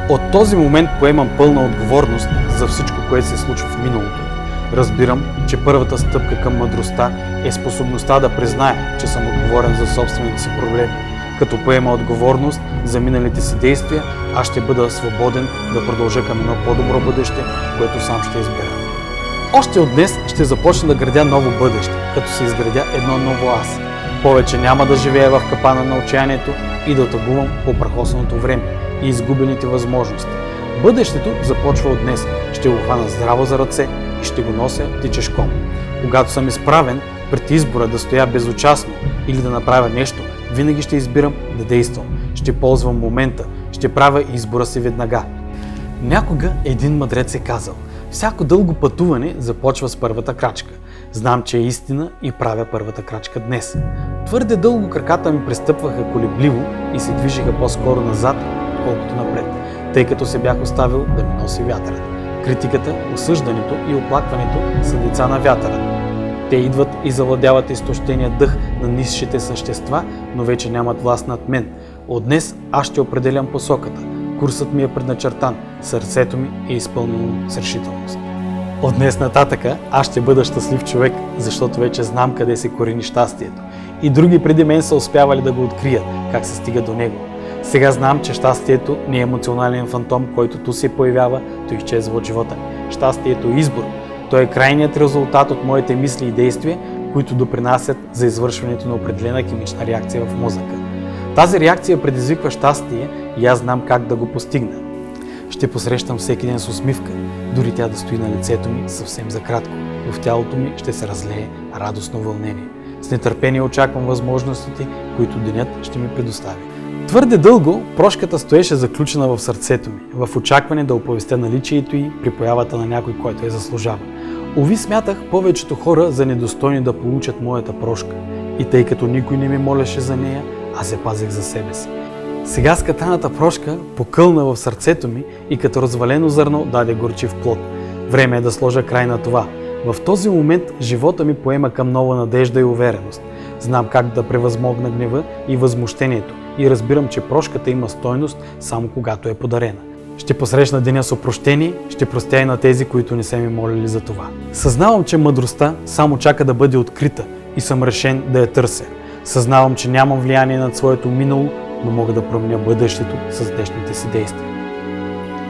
От този момент поемам пълна отговорност за всичко, което се случва в миналото. Разбирам, че първата стъпка към мъдростта е способността да призная, че съм отговорен за собствените си проблеми. Като поема отговорност за миналите си действия, аз ще бъда свободен да продължа към едно по-добро бъдеще, което сам ще избера. Още от днес ще започна да градя ново бъдеще, като се изградя едно ново аз. Повече няма да живея в капана на отчаянието и да тъгувам по прахосаното време и изгубените възможности. Бъдещето започва от днес. Ще го хвана здраво за ръце и ще го нося тичешком. Когато съм изправен пред избора да стоя безучастно или да направя нещо, винаги ще избирам да действам. Ще ползвам момента, ще правя избора си веднага. Някога един мъдрец е казал: всяко дълго пътуване започва с първата крачка. Знам, че е истина и правя първата крачка днес. Твърде дълго краката ми престъпваха колебливо и се движиха по-скоро назад, колкото напред, тъй като се бях оставил да ми носи вятърът. Критиката, осъждането и оплакването са деца на вятъра. Те идват и завладяват изтощения дъх на нисшите същества, но вече нямат власт над мен. От днес аз ще определям посоката. Курсът ми е предначертан, сърцето ми е изпълнено с решителност. От днес нататъка аз ще бъда щастлив човек, защото вече знам къде се корени щастието. И други преди мен са успявали да го открият, как се стига до него. Сега знам, че щастието не е емоционален фантом, който ту се появява, то изчезва от живота. Щастието е избор. Той е крайният резултат от моите мисли и действия, които допринасят за извършването на определена химична реакция в мозъка. Тази реакция предизвиква щастие и аз знам как да го постигна. Ще посрещам всеки ден с усмивка, дори тя да стои на лицето ми съвсем за кратко. В тялото ми ще се разлее радостно вълнение. С нетърпение очаквам възможностите, които денят ще ми предостави. Твърде дълго прошката стоеше заключена в сърцето ми, в очакване да оповестя наличието й при появата на някой, който я заслужава. Уви, смятах повечето хора за недостойни да получат моята прошка. И тъй като никой не ми молеше за нея, аз я пазех за себе си. Сега скатаната прошка покълна в сърцето ми и като развалено зърно даде горчив плод. Време е да сложа край на това. В този момент живота ми поема към нова надежда и увереност. Знам как да превъзмогна гнева и възмущението и разбирам, че прошката има стойност само когато е подарена. Ще посрещна деня с опрощение, ще простя и на тези, които не са ми молили за това. Съзнавам, че мъдростта само чака да бъде открита и съм решен да я търся. Съзнавам, че нямам влияние над своето минало, но мога да променя бъдещето с днешните си действия.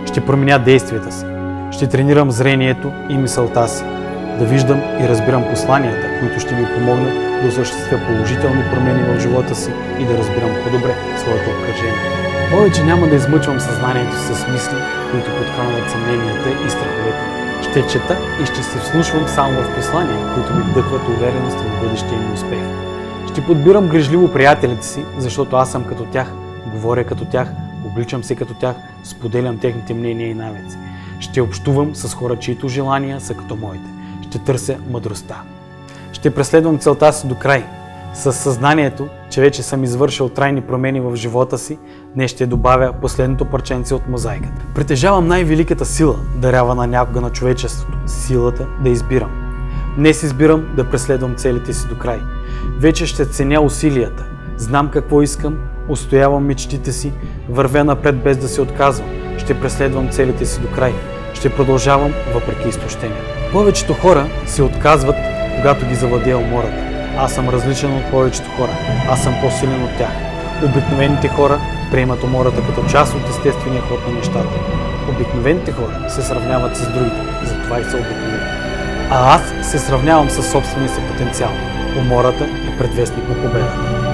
Ще променя действията си. Ще тренирам зрението и мисълта си. Да виждам и разбирам посланията, които ще ми помогнат да осъществя положителни промени в живота си и да разбирам по-добре своето обкръжение. Повече няма да измъчвам съзнанието си с мисли, които подхранват съмненията и страховете. Ще чета и ще се вслушвам само в послания, които ми вдъхват увереност в бъдещия ми успех. Ще подбирам грижливо приятелите си, защото аз съм като тях, говоря като тях, обличам се като тях, споделям техните мнения и навици. Ще общувам с хора, чието желания са като моите. Ще търся мъдростта. Ще преследвам целта си до край. Със съзнанието, че вече съм извършил трайни промени в живота си, днес ще добавя последното парченце от мозайката. Притежавам най-великата сила, дарявана някога на човечеството, силата да избирам. Днес избирам да преследвам целите си до край. Вече ще ценя усилията. Знам какво искам, устоявам мечтите си, вървя напред без да се отказвам. Ще преследвам целите си до край. Ще продължавам въпреки изтощението. Повечето хора се отказват, когато ги завладее умората. Аз съм различен от повечето хора. Аз съм по-силен от тях. Обикновените хора приемат умората като част от естествения ход на нещата. Обикновените хора се сравняват с другите, затова и са обикновени. А аз се сравнявам с собствения си потенциал. Умората е предвестник на победата.